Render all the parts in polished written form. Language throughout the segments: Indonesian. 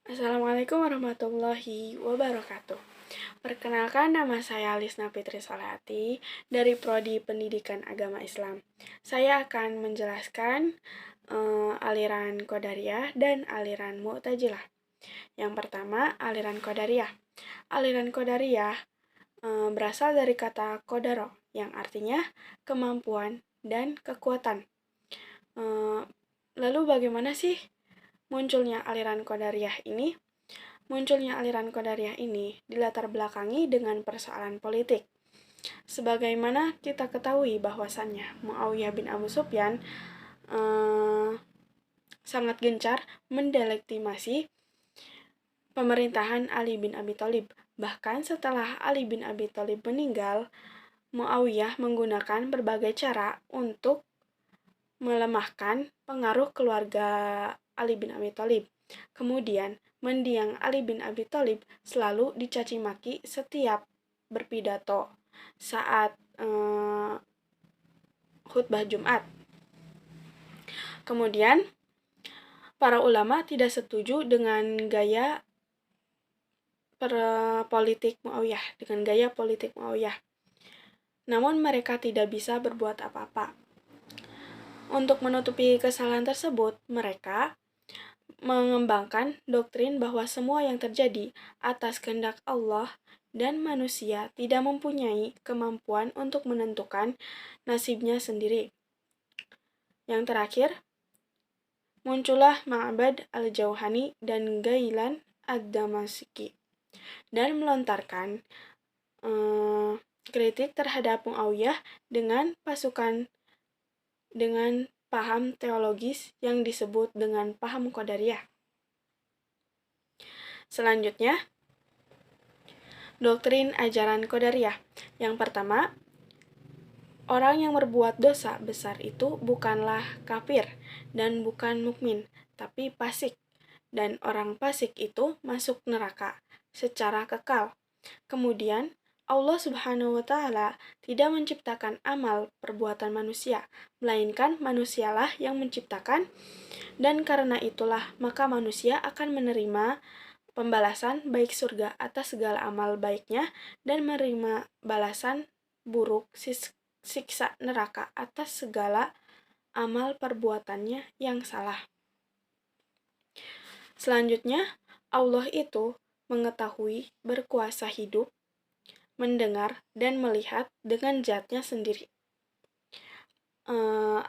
Assalamualaikum warahmatullahi wabarakatuh. Perkenalkan, nama saya Lisna Fitri Solehati dari Prodi Pendidikan Agama Islam. Saya akan menjelaskan aliran Qadariyah dan aliran Mu'tazilah. Yang pertama, aliran Qadariyah. Aliran Qadariyah berasal dari kata qadaro, yang artinya kemampuan dan kekuatan. Lalu bagaimana sih munculnya aliran Qadariyah ini? Munculnya aliran Qadariyah ini dilatar belakangi dengan persoalan politik. Sebagaimana kita ketahui bahwasannya Muawiyah bin Abu Sufyan sangat gencar mendelegitimasi pemerintahan Ali bin Abi Thalib. Bahkan setelah Ali bin Abi Thalib meninggal, Muawiyah menggunakan berbagai cara untuk melemahkan pengaruh keluarga Ali bin Abi Thalib. Kemudian, mendiang Ali bin Abi Thalib selalu dicaci maki setiap berpidato saat khutbah Jumat. Kemudian, para ulama tidak setuju dengan gaya politik Muawiyah. Namun mereka tidak bisa berbuat apa-apa. Untuk menutupi kesalahan tersebut, mereka mengembangkan doktrin bahwa semua yang terjadi atas kehendak Allah dan manusia tidak mempunyai kemampuan untuk menentukan nasibnya sendiri. Yang terakhir, muncullah Ma'bad al-Jauhani dan Ghailan ad-Damasiki dan melontarkan kritik terhadap Muawiyah dengan paham teologis yang disebut dengan paham Qadariyah. Selanjutnya, doktrin ajaran Qadariyah. Yang pertama, orang yang berbuat dosa besar itu bukanlah kafir dan bukan mukmin, tapi fasik. Dan orang fasik itu masuk neraka secara kekal. Kemudian, Allah Subhanahu wa Ta'ala tidak menciptakan amal perbuatan manusia, melainkan manusialah yang menciptakan, dan karena itulah maka manusia akan menerima pembalasan baik surga atas segala amal baiknya dan menerima balasan buruk siksa neraka atas segala amal perbuatannya yang salah. Selanjutnya, Allah itu mengetahui, berkuasa hidup, mendengar, dan melihat dengan zatnya sendiri.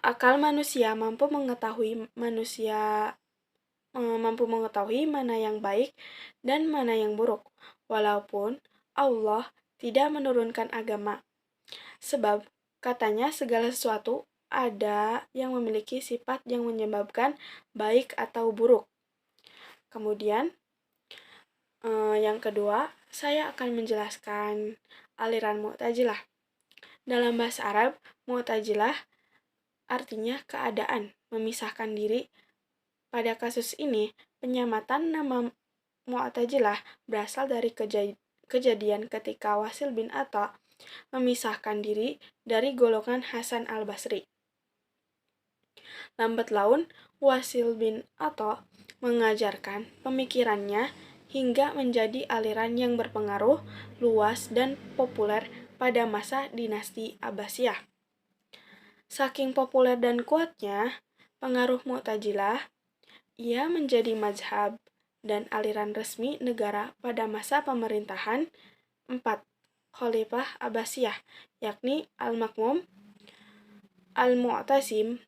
Akal manusia mampu mengetahui mana yang baik dan mana yang buruk, walaupun Allah tidak menurunkan agama. Sebab katanya segala sesuatu ada yang memiliki sifat yang menyebabkan baik atau buruk. Kemudian, yang kedua, saya akan menjelaskan aliran Mu'tazilah. Dalam bahasa Arab, Mu'tazilah artinya keadaan, memisahkan diri. Pada kasus ini, penyamatan nama Mu'tazilah berasal dari kejadian ketika Wasil bin Atha memisahkan diri dari golongan Hasan al-Basri. Lambat laun, Wasil bin Atha mengajarkan pemikirannya hingga menjadi aliran yang berpengaruh luas dan populer pada masa dinasti Abbasiyah. Saking populer dan kuatnya pengaruh Mu'tazilah, ia menjadi mazhab dan aliran resmi negara pada masa pemerintahan 4 Khalifah Abbasiyah, yakni Al-Makmum, Al-Mu'tasim,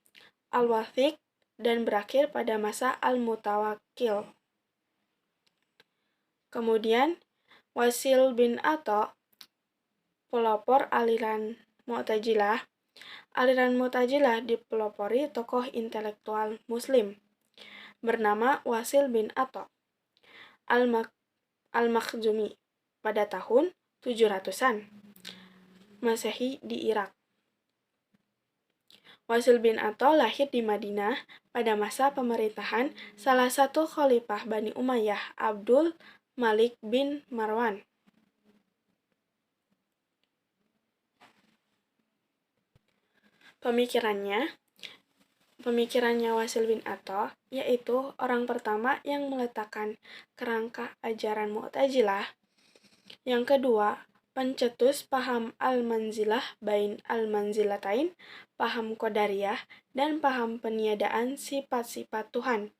Al-Wathiq, dan berakhir pada masa Al-Mutawakkil. Kemudian, Wasil bin Atha, pelopor aliran Mu'tazilah. Aliran Mu'tazilah dipelopori tokoh intelektual Muslim bernama Wasil bin Atha Al-Makhzumi pada tahun 700-an Masehi di Irak. Wasil bin Atha lahir di Madinah pada masa pemerintahan salah satu khalifah Bani Umayyah, Abdul Malik bin Marwan. pemikirannya Wasil bin Atta, yaitu orang pertama yang meletakkan kerangka ajaran Mu'tazilah. Yang kedua, pencetus paham al-manzilah bain al-manzilatain, paham Qadariyah, dan paham peniadaan sifat-sifat Tuhan.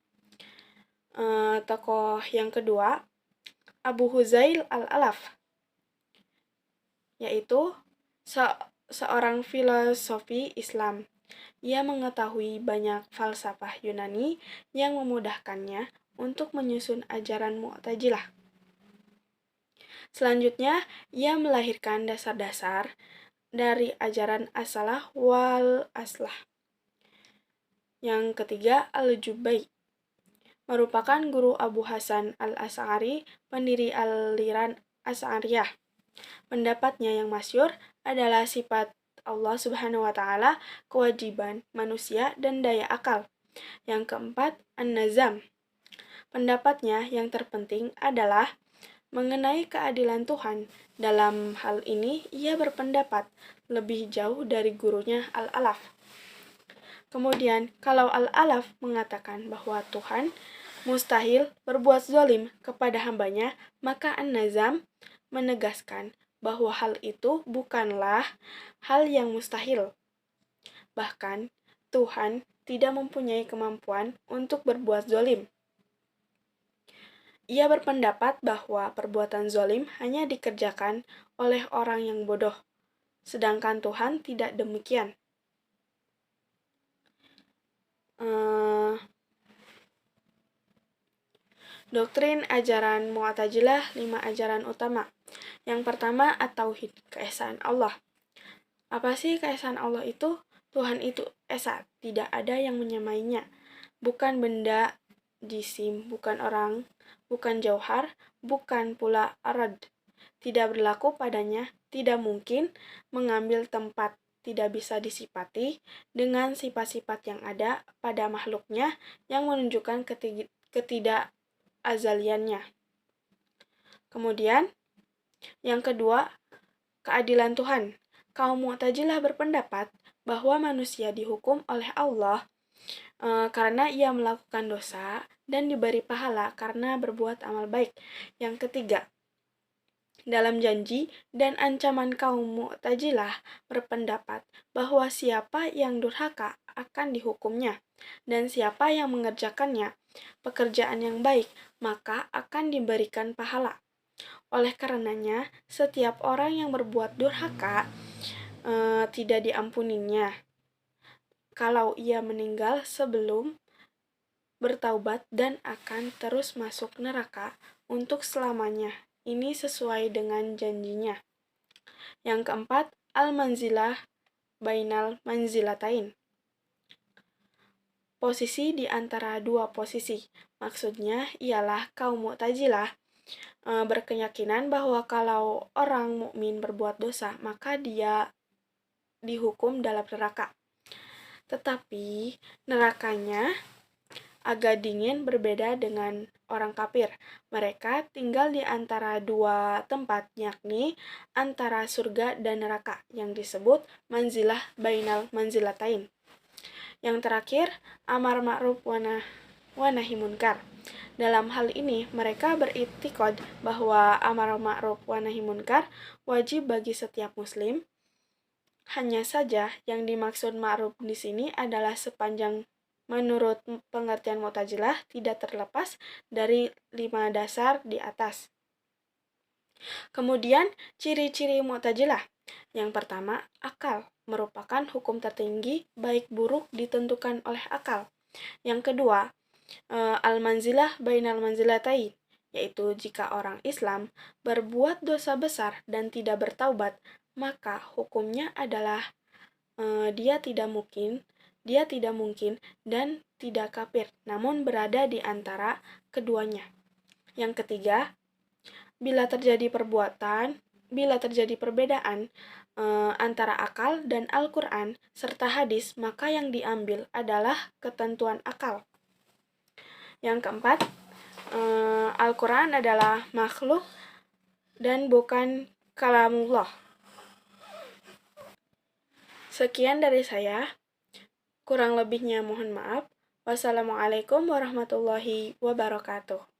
Tokoh yang kedua, Abu Huzail al-Alaf, yaitu seorang filosofi Islam. Ia mengetahui banyak falsafah Yunani yang memudahkannya untuk menyusun ajaran Mu'tazilah. Selanjutnya, ia melahirkan dasar-dasar dari ajaran as-salah wal aslah. Yang ketiga, Al-Jubai, merupakan guru Abu Hasan al-Asy'ari, pendiri aliran Asy'ariyah. Pendapatnya yang masyhur adalah sifat Allah Subhanahu wa Ta'ala, kewajiban manusia, dan daya akal. Yang keempat, An-Nazam. Pendapatnya yang terpenting adalah mengenai keadilan Tuhan. Dalam hal ini, ia berpendapat lebih jauh dari gurunya Al-Alaf. Kemudian, kalau Al-Alaf mengatakan bahwa Tuhan mustahil berbuat zalim kepada hambanya, maka An-Nazam menegaskan bahwa hal itu bukanlah hal yang mustahil. Bahkan, Tuhan tidak mempunyai kemampuan untuk berbuat zalim. Ia berpendapat bahwa perbuatan zalim hanya dikerjakan oleh orang yang bodoh, sedangkan Tuhan tidak demikian. Doktrin ajaran Mu'tazilah 5 ajaran utama. Yang pertama, at-tauhid, keesaan Allah. Apa sih keesaan Allah itu? Tuhan itu esa, tidak ada yang menyamainya. Bukan benda, jisim, bukan orang, bukan jauhar, bukan pula arad. Tidak berlaku padanya, tidak mungkin mengambil tempat, tidak bisa disifati dengan sifat-sifat yang ada pada makhluknya yang menunjukkan ketidakazaliannya. Kemudian, yang kedua, keadilan Tuhan. Kaum Mu'tazilah berpendapat bahwa manusia dihukum oleh Allah karena ia melakukan dosa dan diberi pahala karena berbuat amal baik. Yang ketiga, dalam janji dan ancaman kaum Mu'tazilah berpendapat bahwa siapa yang durhaka akan dihukumnya, dan siapa yang mengerjakannya pekerjaan yang baik, maka akan diberikan pahala. Oleh karenanya, setiap orang yang berbuat durhaka tidak diampuninya kalau ia meninggal sebelum bertaubat dan akan terus masuk neraka untuk selamanya. Ini sesuai dengan janjinya. Yang keempat, al-manzilah bainal manzilatain. Posisi di antara dua posisi. Maksudnya ialah kaum Mu'tazilah berkeyakinan bahwa kalau orang mukmin berbuat dosa, maka dia dihukum dalam neraka. Tetapi nerakanya agak dingin, berbeda dengan orang kafir. Mereka tinggal di antara dua tempat, yakni antara surga dan neraka, yang disebut manzilah bainal manzilatain. Yang terakhir, amar ma'ruf wa nahi munkar. Dalam hal ini, mereka beriktikad bahwa amar ma'ruf wa nahi munkar wajib bagi setiap muslim. Hanya saja yang dimaksud ma'ruf di sini adalah sepanjang menurut pengertian Mu'tazilah tidak terlepas dari 5 dasar di atas. Kemudian, ciri-ciri Mu'tazilah. Yang pertama, akal merupakan hukum tertinggi, baik buruk ditentukan oleh akal. Yang kedua, al-manzilah bainal manzilatain, yaitu jika orang Islam berbuat dosa besar dan tidak bertaubat, maka hukumnya adalah dia tidak mungkin dan tidak kafir, namun berada di antara keduanya. Yang ketiga, bila terjadi perbedaan antara akal dan Al-Quran serta hadis, maka yang diambil adalah ketentuan akal. Yang keempat, Al-Quran adalah makhluk dan bukan kalamullah. Sekian dari saya. Kurang lebihnya mohon maaf. Wassalamualaikum warahmatullahi wabarakatuh.